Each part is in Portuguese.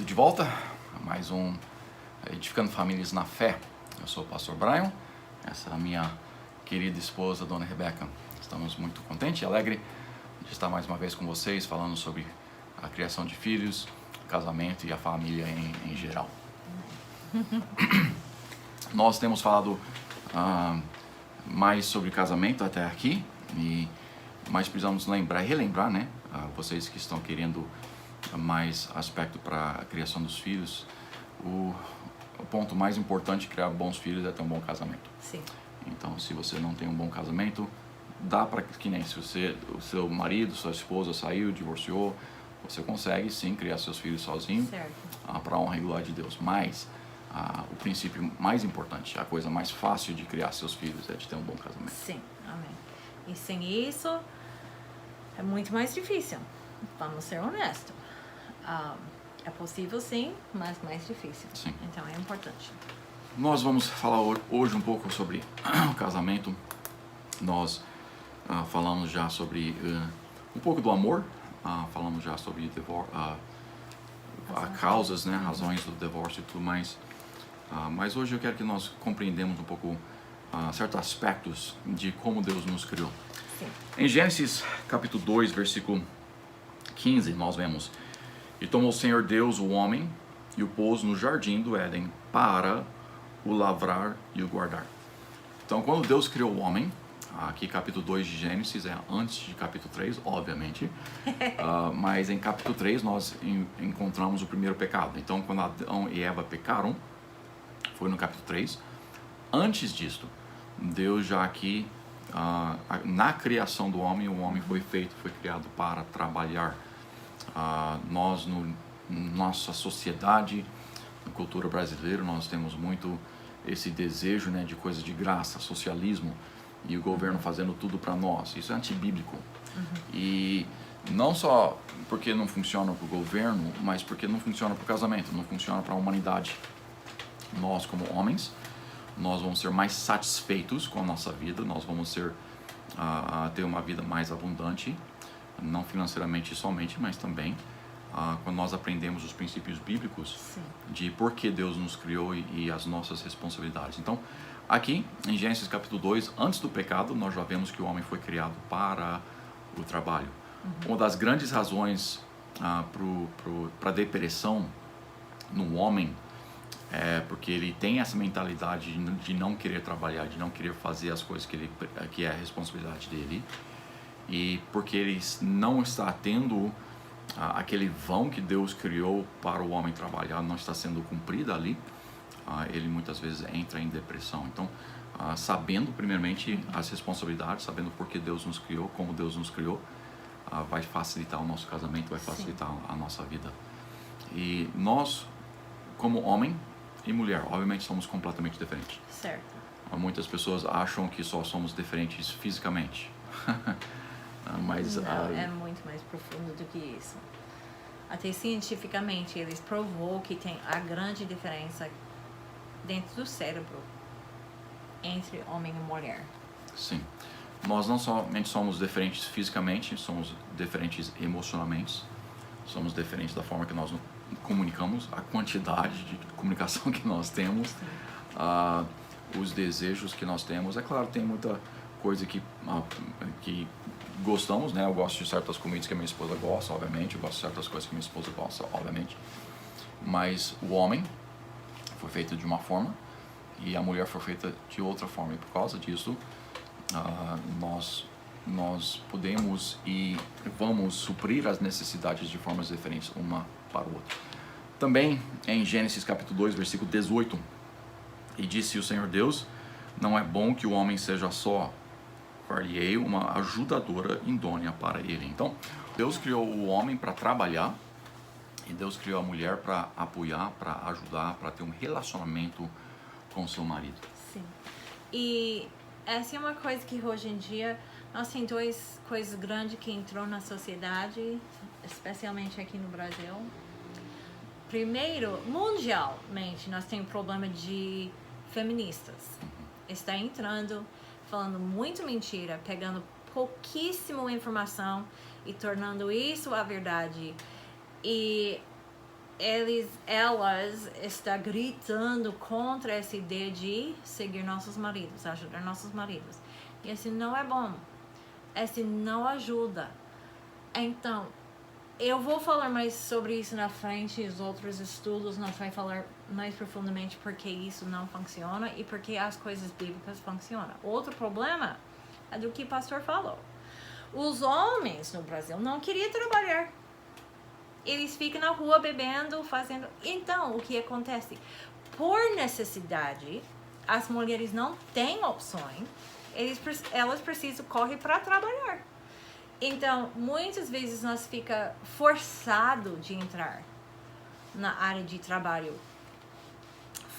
Bem-vindo de volta a mais um Edificando Famílias na Fé. Eu sou o pastor Brian, essa é a minha querida esposa, Dona Rebeca. Estamos muito contentes e alegres de estar mais uma vez com vocês, falando sobre a criação de filhos, o casamento e a família em geral. Nós temos falado mais sobre casamento até aqui, mas precisamos relembrar, né? Vocês que estão querendo mais aspecto para a criação dos filhos, o ponto mais importante de criar bons filhos é ter um bom casamento. Sim. Então, se você não tem um bom casamento, dá para que nem se o seu marido, sua esposa saiu, divorciou, você consegue sim criar seus filhos sozinho, para a honra e glória de Deus. Mas o princípio mais importante, a coisa mais fácil de criar seus filhos é de ter um bom casamento. Sim, amém. E sem isso é muito mais difícil. Vamos ser honestos. É possível sim, mas mais difícil. Sim. Então é importante. Nós vamos falar hoje um pouco sobre o casamento. Nós falamos já sobre um pouco do amor, falamos já sobre causas, né, razões do divórcio e tudo mais. Mas hoje eu quero que nós compreendamos um pouco certos aspectos de como Deus nos criou. Sim. Em Gênesis capítulo 2, versículo 15, nós vemos: E tomou o Senhor Deus o homem e o pôs no jardim do Éden para o lavrar e o guardar. Então, quando Deus criou o homem, aqui capítulo 2 de Gênesis é antes de capítulo 3, obviamente, mas em capítulo 3 nós encontramos o primeiro pecado. Então, quando Adão e Eva pecaram, foi no capítulo 3. Antes disto, Deus já aqui, na criação do homem, o homem foi criado para trabalhar. Nós, nossa sociedade, na cultura brasileira, nós temos muito esse desejo, né, de coisas de graça, socialismo, e o governo fazendo tudo para nós. Isso é antibíblico. E não só porque não funciona para o governo, mas porque não funciona para o casamento, não funciona para a humanidade. Nós, como homens, nós vamos ser mais satisfeitos com a nossa vida, nós vamos ter uma vida mais abundante, não financeiramente somente, mas também quando nós aprendemos os princípios bíblicos. Sim. De por que Deus nos criou e as nossas responsabilidades. Então, aqui em Gênesis capítulo 2, antes do pecado, nós já vemos que o homem foi criado para o trabalho. Uma das grandes razões para a depressão no homem é porque ele tem essa mentalidade de não querer trabalhar, de não querer fazer as coisas que é a responsabilidade dele, e porque ele não está tendo aquele vão que Deus criou para o homem trabalhar, não está sendo cumprido ali, ele muitas vezes entra em depressão. Então, sabendo primeiramente as responsabilidades, sabendo por que Deus nos criou, como Deus nos criou, vai facilitar o nosso casamento, vai facilitar a nossa vida. E nós, como homem e mulher, obviamente somos completamente diferentes. Certo. Muitas pessoas acham que só somos diferentes fisicamente. Mas não, é muito mais profundo do que isso. Até cientificamente eles provou que tem a grande diferença dentro do cérebro entre homem e mulher. Sim. Nós não somente somos diferentes fisicamente, somos diferentes emocionalmente, somos diferentes da forma que nós comunicamos, a quantidade de comunicação que nós temos, os desejos que nós temos. É claro, tem muita coisa que gostamos, né? Eu gosto de certas comidas que a minha esposa gosta, obviamente. Eu gosto de certas coisas que a minha esposa gosta, obviamente. Mas o homem foi feito de uma forma e a mulher foi feita de outra forma. E por causa disso, nós podemos e vamos suprir as necessidades de formas diferentes uma para o outro. Também em Gênesis capítulo 2, versículo 18, e disse o Senhor Deus: não é bom que o homem seja só, far-lhe-ei uma ajudadora idônea para ele. Então, Deus criou o homem para trabalhar e Deus criou a mulher para apoiar, para ajudar, para ter um relacionamento com seu marido. Sim. E essa é uma coisa que hoje em dia nós temos duas coisas grandes que entrou na sociedade, especialmente aqui no Brasil. Primeiro, mundialmente, nós temos problema de feministas. Está entrando, falando muito mentira, pegando pouquíssima informação e tornando isso a verdade. E elas estão gritando contra essa ideia de seguir nossos maridos, ajudar nossos maridos. E assim não é bom. Assim não ajuda. Então, eu vou falar mais sobre isso na frente, os outros estudos nós vamos falar mais profundamente porque isso não funciona e porque as coisas bíblicas funcionam. Outro problema é do que o pastor falou. Os homens no Brasil não queriam trabalhar. Eles ficam na rua bebendo, fazendo... Então, o que acontece? Por necessidade, as mulheres não têm opções, elas precisam correr para trabalhar. Então, muitas vezes nós fica forçado de entrar na área de trabalho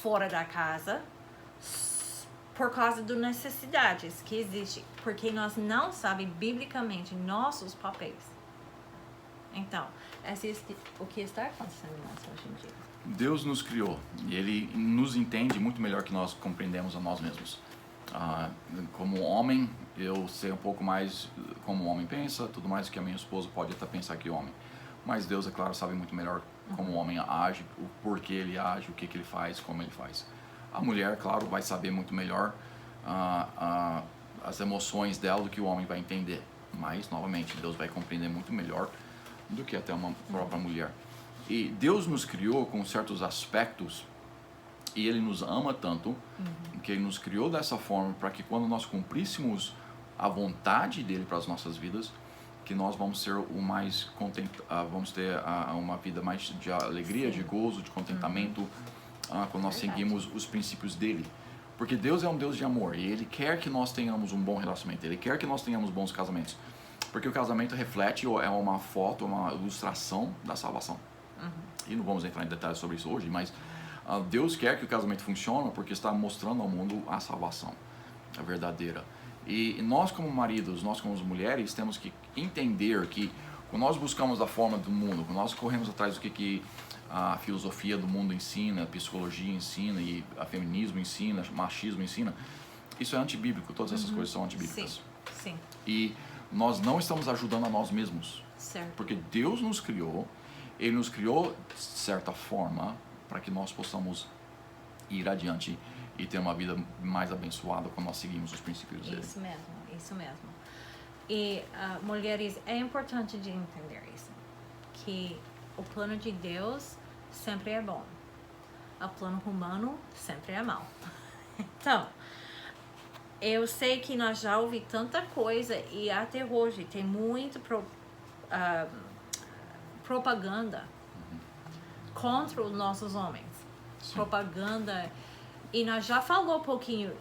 fora da casa por causa das necessidades que existem, porque nós não sabemos biblicamente nossos papéis. Então, esse é o que está acontecendo hoje em dia. Deus nos criou e Ele nos entende muito melhor que nós compreendemos a nós mesmos. Como homem, eu sei um pouco mais como o homem pensa, tudo mais que a minha esposa pode até pensar que homem. Mas Deus, é claro, sabe muito melhor como o homem age, o porquê ele age, o que ele faz, como ele faz. A mulher, claro, vai saber muito melhor as emoções dela do que o homem vai entender. Mas, novamente, Deus vai compreender muito melhor do que até uma própria mulher. E Deus nos criou com certos aspectos e Ele nos ama tanto que Ele nos criou dessa forma para que quando nós cumpríssemos a vontade dEle para as nossas vidas, que nós vamos ser o mais vamos ter uma vida mais de alegria, de gozo, de contentamento, quando nós seguimos os princípios dEle. Porque Deus é um Deus de amor e Ele quer que nós tenhamos um bom relacionamento, Ele quer que nós tenhamos bons casamentos. Porque o casamento reflete, é uma foto, uma ilustração da salvação. E não vamos entrar em detalhes sobre isso hoje, mas Deus quer que o casamento funcione porque está mostrando ao mundo a salvação, a verdadeira. E nós como maridos, nós como mulheres, temos que entender que quando nós buscamos a forma do mundo, quando nós corremos atrás do que a filosofia do mundo ensina, a psicologia ensina, e a feminismo ensina, machismo ensina, isso é antibíblico, todas essas coisas são antibíblicas. Sim. E nós não estamos ajudando a nós mesmos. Certo. Porque Deus nos criou, Ele nos criou de certa forma para que nós possamos ir adiante e ter uma vida mais abençoada quando nós seguimos os princípios dele. Isso mesmo, isso mesmo. E mulheres, é importante de entender isso, que o plano de Deus sempre é bom, o plano humano sempre é mau. Então, eu sei que nós já ouvimos tanta coisa e até hoje tem muito propaganda contra os nossos homens. Sim. Propaganda. E nós já falou um pouquinho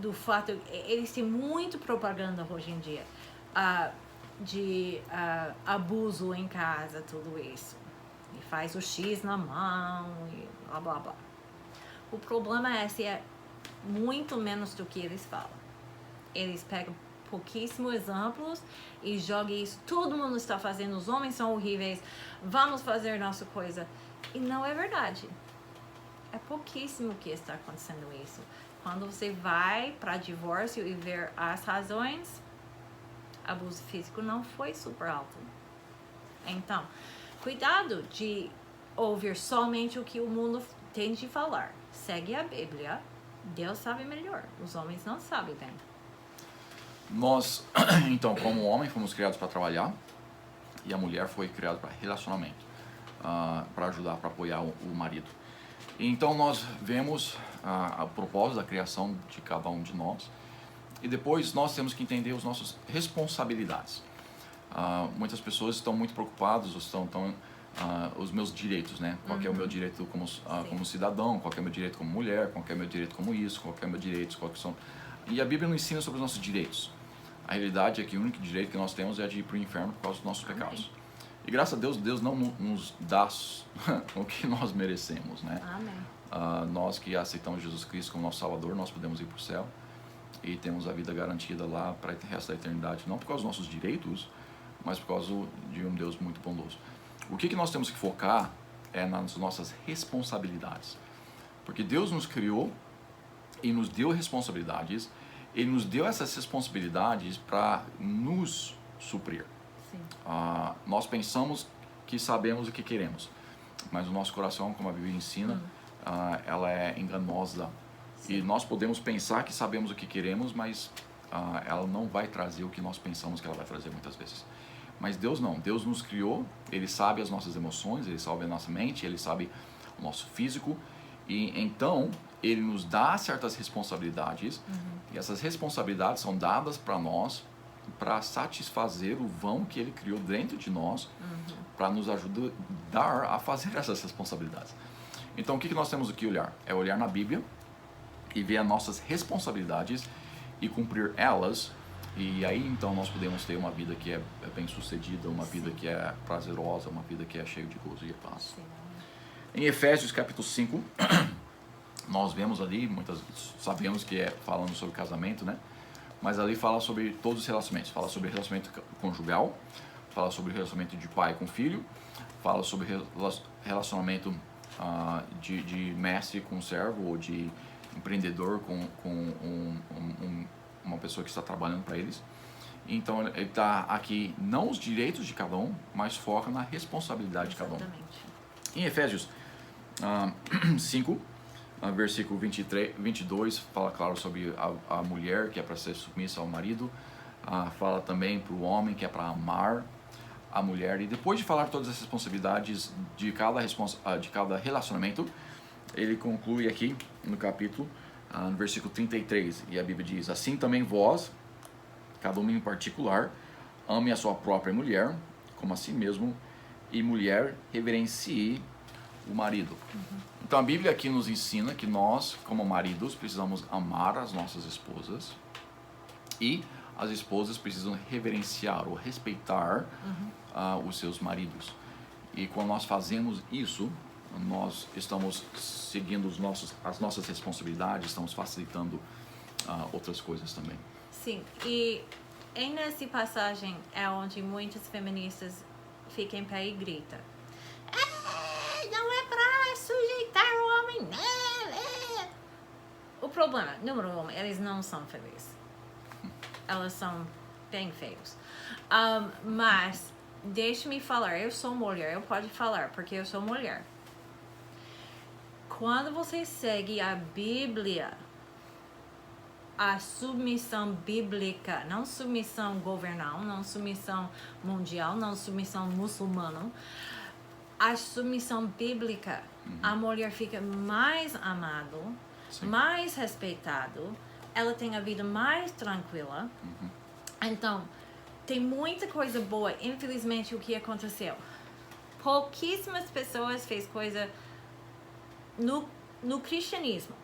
do fato, eles têm muito propaganda hoje em dia de abuso em casa, tudo isso. E faz o X na mão e blá blá blá. O problema é muito menos do que eles falam. Eles pegam pouquíssimos exemplos e jogam isso. Todo mundo está fazendo, os homens são horríveis, vamos fazer nossa coisa. E não é verdade. É pouquíssimo que está acontecendo isso. Quando você vai para divórcio e ver as razões, abuso físico não foi super alto. Então, cuidado de ouvir somente o que o mundo tem de falar. Segue a Bíblia. Deus sabe melhor. Os homens não sabem bem. Nós, então, como homem, fomos criados para trabalhar e a mulher foi criada para relacionamento, para ajudar, para apoiar o marido. Então nós vemos a propósito da criação de cada um de nós e depois nós temos que entender as nossas responsabilidades. Muitas pessoas estão muito preocupadas, estão os meus direitos, né? Qual que é o meu direito como cidadão, qual que é o meu direito como mulher, qual que é o meu direito como isso, qual que é o meu direito, qual que são... E a Bíblia não ensina sobre os nossos direitos. A realidade é que o único direito que nós temos é de ir para o inferno por causa dos nossos pecados. E graças a Deus, Deus não nos dá o que nós merecemos, né? Amém. Nós que aceitamos Jesus Cristo como nosso Salvador, nós podemos ir para o céu e temos a vida garantida lá para o resto da eternidade, não por causa dos nossos direitos, mas por causa de um Deus muito bondoso. O que nós temos que focar é nas nossas responsabilidades, porque Deus nos criou e nos deu responsabilidades, Ele nos deu essas responsabilidades para nos suprir. Sim. Nós pensamos que sabemos o que queremos. mas o nosso coração, como a Bíblia ensina, ela é enganosa. Sim. E nós podemos pensar que sabemos o que queremos, mas ela não vai trazer o que nós pensamos que ela vai trazer muitas vezes. Mas Deus não. Deus nos criou, Ele sabe as nossas emoções, Ele sabe a nossa mente, Ele sabe o nosso físico. E então, Ele nos dá certas responsabilidades. E essas responsabilidades são dadas para nós para satisfazer o vão que Ele criou dentro de nós, para nos ajudar a fazer essas responsabilidades. Então, o que nós temos que olhar? É olhar na Bíblia e ver as nossas responsabilidades e cumprir elas. E aí, então, nós podemos ter uma vida que é bem sucedida, uma vida que é prazerosa, uma vida que é cheia de gozo e paz. Sim. Em Efésios capítulo 5, nós vemos ali, sabemos que é falando sobre casamento, né? Mas ali fala sobre todos os relacionamentos. Fala sobre relacionamento conjugal, fala sobre relacionamento de pai com filho, fala sobre relacionamento de mestre com servo, ou de empreendedor com uma pessoa que está trabalhando para eles. Então ele está aqui não os direitos de cada um, mas foca na responsabilidade de cada um. Em Efésios 5, versículo 22, fala claro sobre a mulher que é para ser submissa ao marido. Fala também para o homem que é para amar a mulher. E depois de falar todas as responsabilidades de cada relacionamento, ele conclui aqui no capítulo, no versículo 33, e a Bíblia diz: assim também vós, cada um em particular, ame a sua própria mulher como a si mesmo, e mulher reverencie o marido. Então a Bíblia aqui nos ensina que nós, como maridos, precisamos amar as nossas esposas, e as esposas precisam reverenciar ou respeitar os seus maridos. E quando nós fazemos isso, nós estamos seguindo as nossas responsabilidades, estamos facilitando outras coisas também. Sim, e nessa passagem é onde muitas feministas ficam em pé e gritam: não é para sujeitar o homem, né? O problema, número um, eles não são felizes. Elas são bem feios. Mas, deixe-me falar, eu sou mulher, eu posso falar, porque eu sou mulher. Quando você segue a Bíblia, a submissão bíblica, não submissão governal, não submissão mundial, não submissão muçulmana, a submissão bíblica, a mulher fica mais amada, mais respeitado, ela tem a vida mais tranquila. Então, tem muita coisa boa. Infelizmente, o que aconteceu? Pouquíssimas pessoas fez coisa no cristianismo,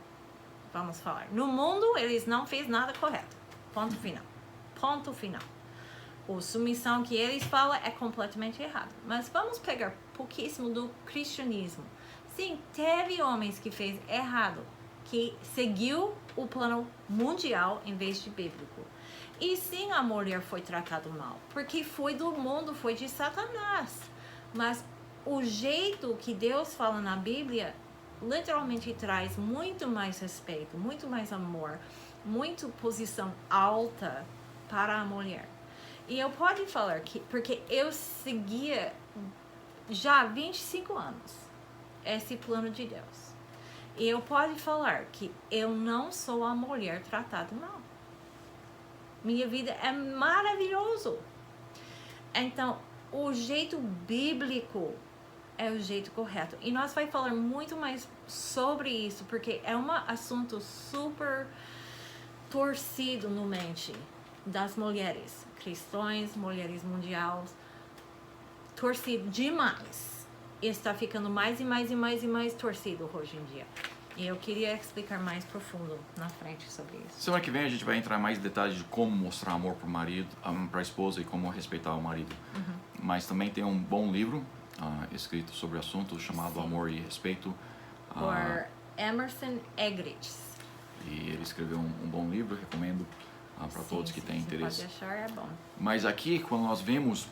vamos falar. No mundo, eles não fez nada correto. Ponto final. Ponto final. A submissão que eles falam é completamente errado. Mas vamos pegar pouquíssimo do cristianismo. Sim, teve homens que fez errado, que seguiu o plano mundial em vez de bíblico. E sim, a mulher foi tratada mal, porque foi do mundo, foi de Satanás. Mas o jeito que Deus fala na Bíblia literalmente traz muito mais respeito, muito mais amor, muito posição alta para a mulher. E eu posso falar que, porque eu seguia já há 25 anos esse plano de Deus. E eu posso falar que eu não sou a mulher tratada mal. Minha vida é maravilhoso. Então, o jeito bíblico é o jeito correto. E nós vamos falar muito mais sobre isso, porque é um assunto super torcido no mente das mulheres cristãs, mulheres mundiais, torcido demais. Está ficando mais e mais e mais e mais torcido hoje em dia. E eu queria explicar mais profundo na frente sobre isso. Semana que vem a gente vai entrar em mais detalhes de como mostrar amor para o marido, para a esposa, e como respeitar o marido. Mas também tem um bom livro escrito sobre o assunto, chamado Sim. Amor e Respeito. Por Emerson Eggerichs. E ele escreveu um bom livro, recomendo para todos que têm interesse. Pode achar, é bom. Mas aqui, quando nós vemos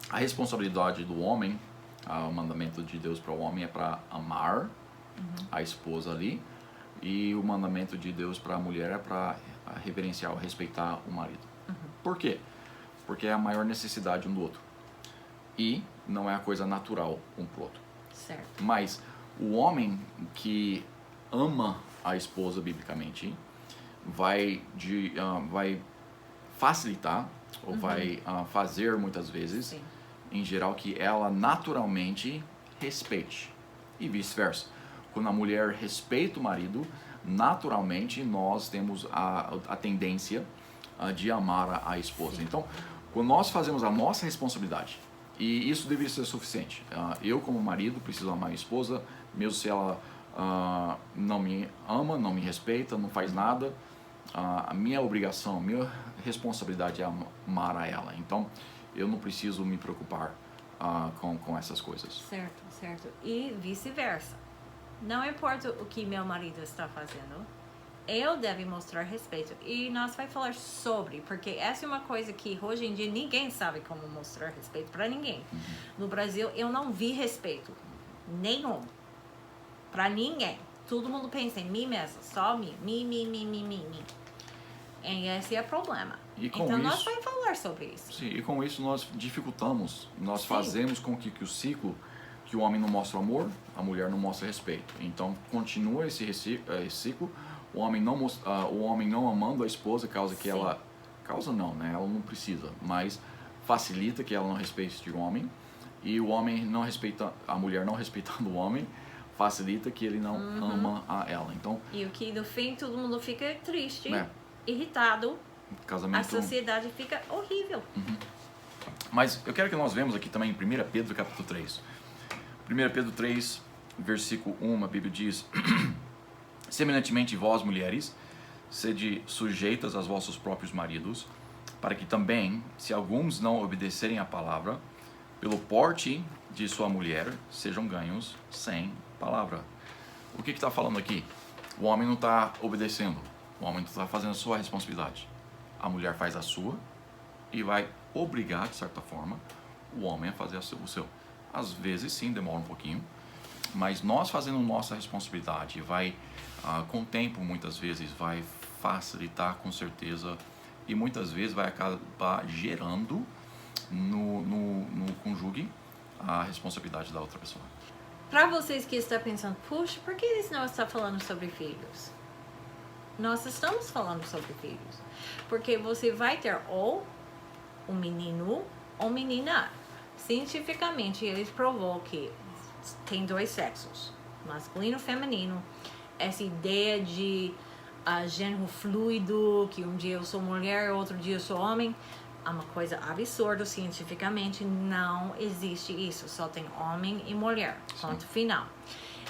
a responsabilidade do homem, o mandamento de Deus para o homem é para amar a esposa ali, e o mandamento de Deus para a mulher é para reverenciar ou respeitar o marido. Por quê? Porque é a maior necessidade um do outro. E não é a coisa natural um pro outro. Certo. Mas o homem que ama a esposa biblicamente vai facilitar ou vai fazer muitas vezes, Sim. em geral, que ela naturalmente respeite e vice-versa. Quando a mulher respeita o marido, naturalmente nós temos a tendência de amar a esposa. Sim. Então, quando nós fazemos a nossa responsabilidade, e isso deveria ser suficiente. Eu, como marido, preciso amar a esposa, mesmo se ela não me ama, não me respeita, não faz nada. A minha obrigação, a minha responsabilidade é amar a ela. Então, eu não preciso me preocupar com essas coisas. Certo, certo. E vice-versa. Não importa o que meu marido está fazendo, eu devo mostrar respeito. E nós vamos falar sobre, porque essa é uma coisa que hoje em dia ninguém sabe como mostrar respeito para ninguém. No Brasil, eu não vi respeito nenhum para ninguém. Todo mundo pensa em mim mesmo, só mim. E esse é o problema. Então nós vamos falar sobre isso. Sim, e com isso nós dificultamos, nós Sim. fazemos com que o ciclo, que o homem não mostra amor, a mulher não mostra respeito. Então continua esse ciclo, o homem não amando a esposa causa que Sim. causa não, né? Ela não precisa, mas facilita que ela não respeite o homem, e o homem não respeita, a mulher não respeitando o homem, facilita que ele não ama a ela. Então, E o que no fim todo mundo fica triste, É. irritado, casamento. a sociedade fica horrível. Mas eu quero que nós vemos aqui também em 1 Pedro capítulo 3. 1 Pedro 3, versículo 1, a Bíblia diz: semelhantemente vós, mulheres, sede sujeitas aos vossos próprios maridos, para que também, se alguns não obedecerem à palavra, pelo porte de sua mulher, sejam ganhos sem palavra. O que está falando aqui? O homem não está obedecendo, o homem não está fazendo a sua responsabilidade. A mulher faz a sua e vai obrigar, de certa forma, o homem a fazer o seu. Às vezes sim, demora um pouquinho, mas nós fazendo nossa responsabilidade vai, com o tempo, muitas vezes vai facilitar, com certeza, e muitas vezes vai acabar gerando no cônjuge a responsabilidade da outra pessoa. Para vocês que estão pensando, puxa, por que eles não estão falando sobre filhos? Nós estamos falando sobre filhos. Porque você vai ter ou um menino ou menina. Cientificamente, eles provou que tem dois sexos, masculino e feminino. Essa ideia de gênero fluido, que um dia eu sou mulher, outro dia eu sou homem, é uma coisa absurda. Cientificamente não existe isso. Só tem homem e mulher. Ponto final.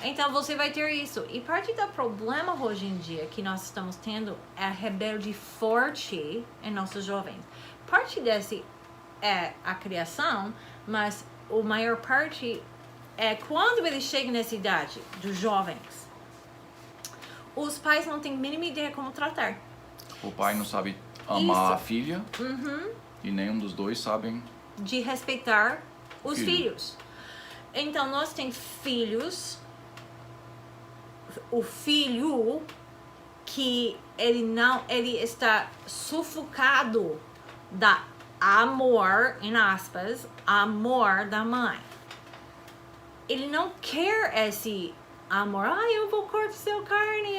Então você vai ter isso. E parte do problema hoje em dia que nós estamos tendo é a rebelde forte em nossos jovens. Parte desse é a criação, mas a maior parte é quando eles chegam nessa idade dos jovens. Os pais não têm a mínima ideia como tratar. O pai não sabe amar a Isso. filha e nenhum dos dois sabem De respeitar os Filho. filhos. Então nós temos filhos. O filho que ele está sufocado da amor, em aspas, amor da mãe. Ele não quer esse amor. Eu vou cortar seu carne.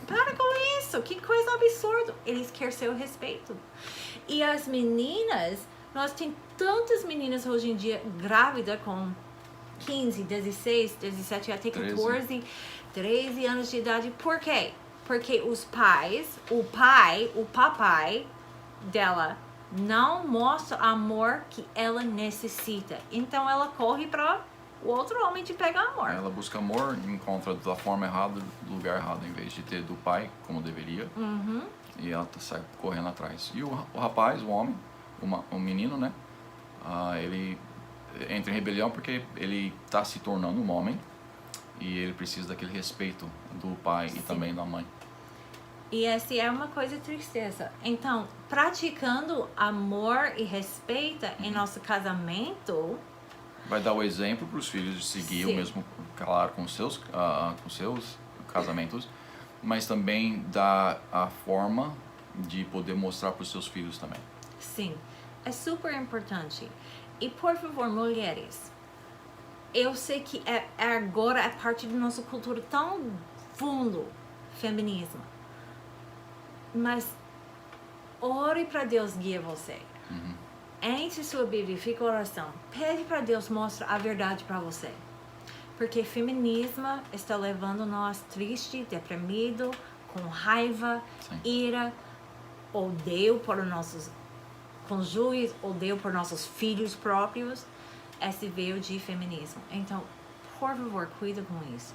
Para com isso. Que coisa absurda. Eles querem seu respeito. E as meninas, nós temos tantas meninas hoje em dia grávidas com 15, 16, 17, até 14, 13 anos de idade. Por quê? Porque os pais, o papai dela não mostra amor que ela necessita. Então ela corre para o outro homem de pegar amor. Ela busca amor, encontra da forma errada, do lugar errado, em vez de ter do pai, como deveria. E ela sai correndo atrás. E o rapaz, o homem, o menino, né? Ele entra em rebelião porque ele está se tornando um homem e ele precisa daquele respeito do pai e também da mãe. E essa é uma coisa tristeza. Então, praticando amor e respeito em nosso casamento, vai dar o exemplo para os filhos de seguir o mesmo, claro, com seus casamentos, mas também dá a forma de poder mostrar para os seus filhos também. Sim, é super importante. E por favor, mulheres, eu sei que agora é parte da nossa cultura tão fundo, feminismo. Mas ore para Deus guiar você. Entre sua Bíblia, fica oração. Pede para Deus mostrar a verdade para você. Porque feminismo está levando nós triste, deprimido, com raiva, Sim. ira, odeio por nossos cônjuges, odeio por nossos filhos próprios. Esse veio de feminismo. Então, por favor, cuida com isso.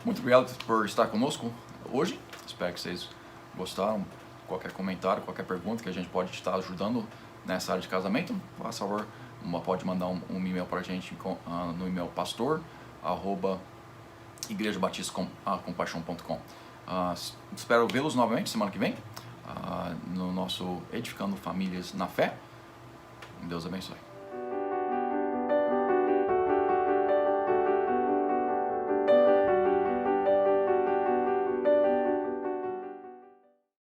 Muito obrigado por estar conosco hoje. Espero que vocês gostaram. Qualquer comentário, qualquer pergunta que a gente pode estar ajudando nessa área de casamento, por favor, pode mandar um e-mail para a gente no e-mail pastor@igrejabatista.com. Espero vê-los novamente semana que vem no nosso Edificando Famílias na Fé. Deus abençoe.